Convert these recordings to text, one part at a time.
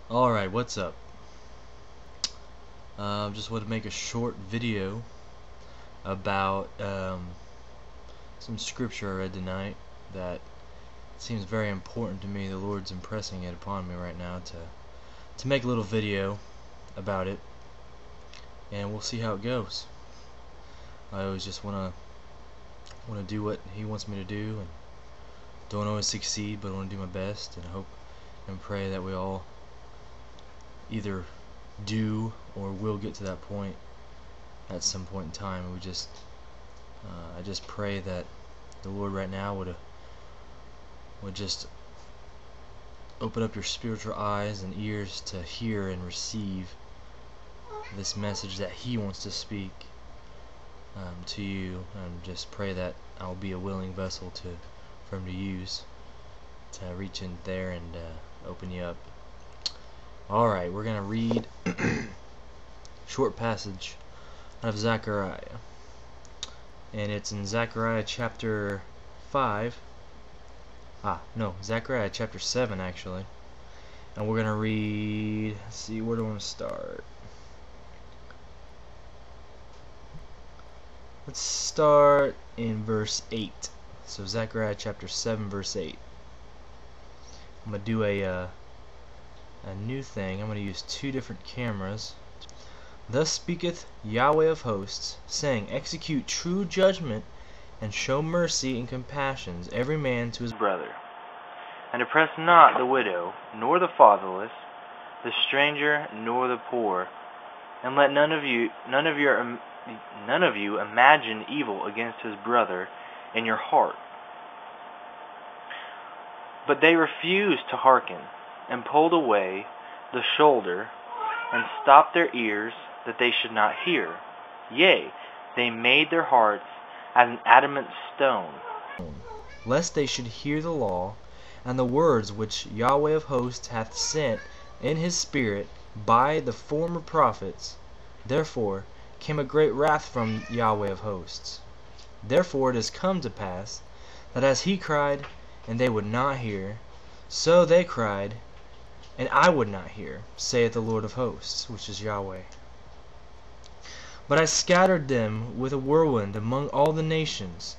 Alright, what's up? Just want to make a short video about some scripture I read tonight that seems very important to me. The Lord's impressing it upon me right now to make a little video about it, and we'll see how it goes. I always just want to do what He wants me to do, and don't always succeed, but I want to do my best, and I hope and pray that we all either do or will get to that point at some point in time. I just pray that the Lord right now would just open up your spiritual eyes and ears to hear and receive this message that He wants to speak to you, and just pray that I'll be a willing vessel for Him to use to reach in there and open you up. Alright, we're going to read short passage out of Zechariah, and it's in Zechariah chapter 5. Zechariah chapter 7 actually. And we're going to read, let's see, where do I want to start? Let's start in verse 8. So Zechariah chapter 7 verse 8. I'm going to do a new thing. I'm going to use two different cameras. Thus speaketh Yahweh of hosts, saying, execute true judgment, and show mercy and compassions every man to his brother, and oppress not the widow, nor the fatherless, the stranger, nor the poor, and let none of you imagine evil against his brother in your heart. But they refused to hearken, and pulled away the shoulder, and stopped their ears, that they should not hear. Yea, they made their hearts as an adamant stone, lest they should hear the law, and the words which Yahweh of hosts hath sent in his Spirit by the former prophets. Therefore came a great wrath from Yahweh of hosts. Therefore it is come to pass, that as he cried, and they would not hear, so they cried, and I would not hear, saith the Lord of hosts, which is Yahweh. But I scattered them with a whirlwind among all the nations,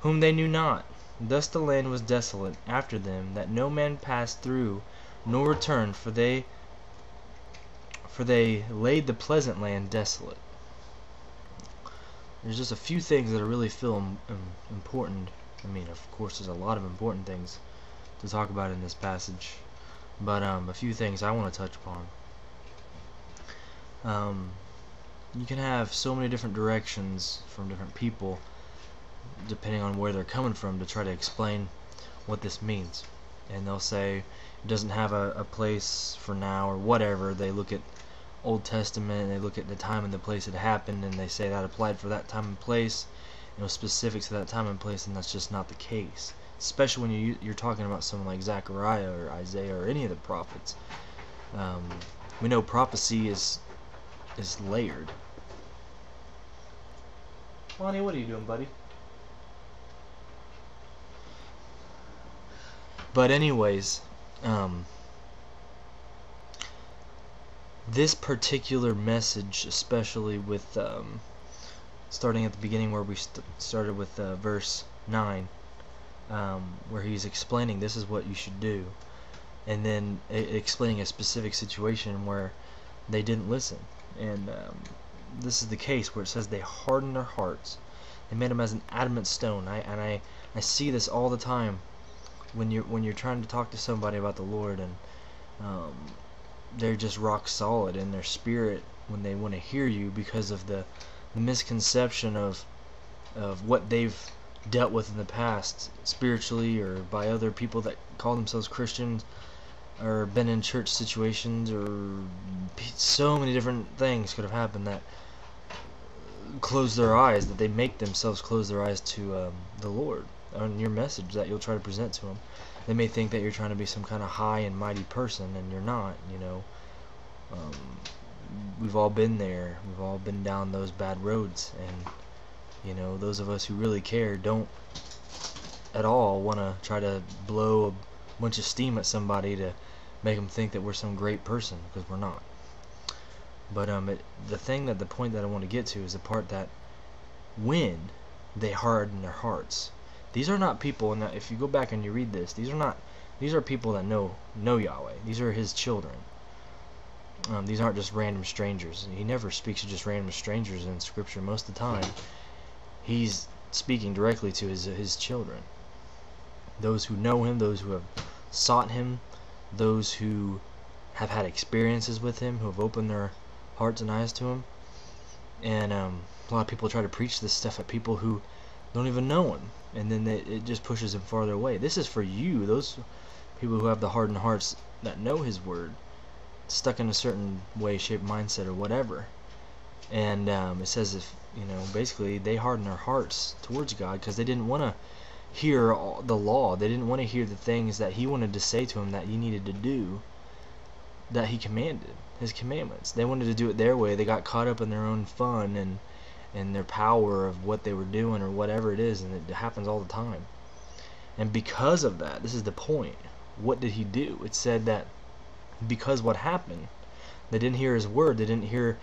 whom they knew not. Thus the land was desolate after them, that no man passed through, nor returned, for they laid the pleasant land desolate. There's just a few things that I really feel important. I mean, of course, there's a lot of important things to talk about in this passage, but a few things I want to touch upon. You can have so many different directions from different people depending on where they're coming from to try to explain what this means, and they'll say it doesn't have a place for now or whatever. They look at Old Testament and they look at the time and the place it happened, and they say that applied for that time and place, and it was specific to that time and place, and that's just not the case, especially when you're talking about someone like Zechariah or Isaiah or any of the prophets. We know prophecy is layered. Lonnie, what are you doing, buddy? But anyways, this particular message, especially with starting at the beginning where we started with verse 9, where he's explaining this is what you should do, and then explaining a specific situation where they didn't listen. And this is the case where it says they hardened their hearts. They made them as an adamant stone. I see this all the time when you're trying to talk to somebody about the Lord, and they're just rock solid in their spirit when they want to hear you, because of the misconception of what they've dealt with in the past, spiritually, or by other people that call themselves Christians, or been in church situations, or so many different things could have happened that close their eyes, that they make themselves close their eyes to the Lord on your message that you'll try to present to them. They may think that you're trying to be some kind of high and mighty person, and you're not. We've all been there. We've all been down those bad roads, and those of us who really care don't at all want to try to blow a bunch of steam at somebody to make them think that we're some great person, because we're not. But the point that I want to get to is the part that when they harden their hearts, these are not people, and if you go back and you read this, these are people that know Yahweh. These are His children. These aren't just random strangers. He never speaks to just random strangers in Scripture. Most of the time, He's speaking directly to His children. Those who know Him, those who have sought Him, those who have had experiences with Him, who have opened their hearts and eyes to Him. And a lot of people try to preach this stuff at people who don't even know Him, and then it just pushes them farther away. This is for you, those people who have the hardened hearts that know His Word, stuck in a certain way, shape, mindset, or whatever. And it says, if basically they hardened their hearts towards God because they didn't want to hear the law. They didn't want to hear the things that He wanted to say to them that you needed to do, that He commanded, His commandments. They wanted to do it their way. They got caught up in their own fun and their power of what they were doing or whatever it is, and it happens all the time. And because of that, this is the point. What did He do? It said that because what happened, they didn't hear His word. They didn't hear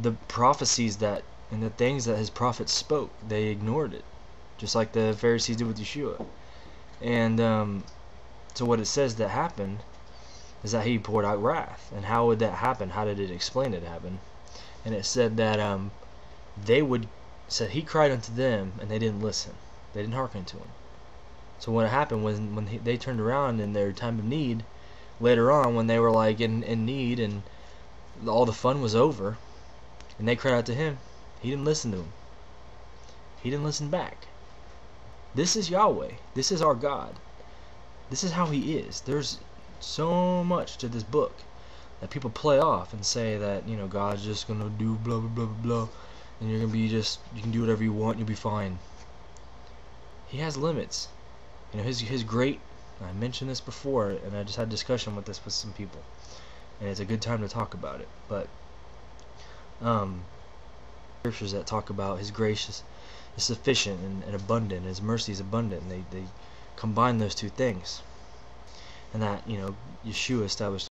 the prophecies and the things that His prophets spoke. They ignored it, just like the Pharisees did with Yeshua. And so what it says that happened is that He poured out wrath. And how would that happen? How did it explain it happened? And it said that He cried unto them, and they didn't listen. They didn't hearken to Him. So what happened was, when they turned around in their time of need, later on, when they were like in need and all the fun was over, and they cried out to Him, He didn't listen to them. He didn't listen back. This is Yahweh. This is our God. This is how He is. There's so much to this book that people play off and say that, God's just gonna do blah blah blah blah blah, and you're gonna be you can do whatever you want, you'll be fine. He has limits. His great, I mentioned this before, and I just had a discussion with this with some people, and it's a good time to talk about it. But scriptures that talk about His grace is sufficient and abundant, His mercy is abundant, and they combine those two things, and that Yeshua established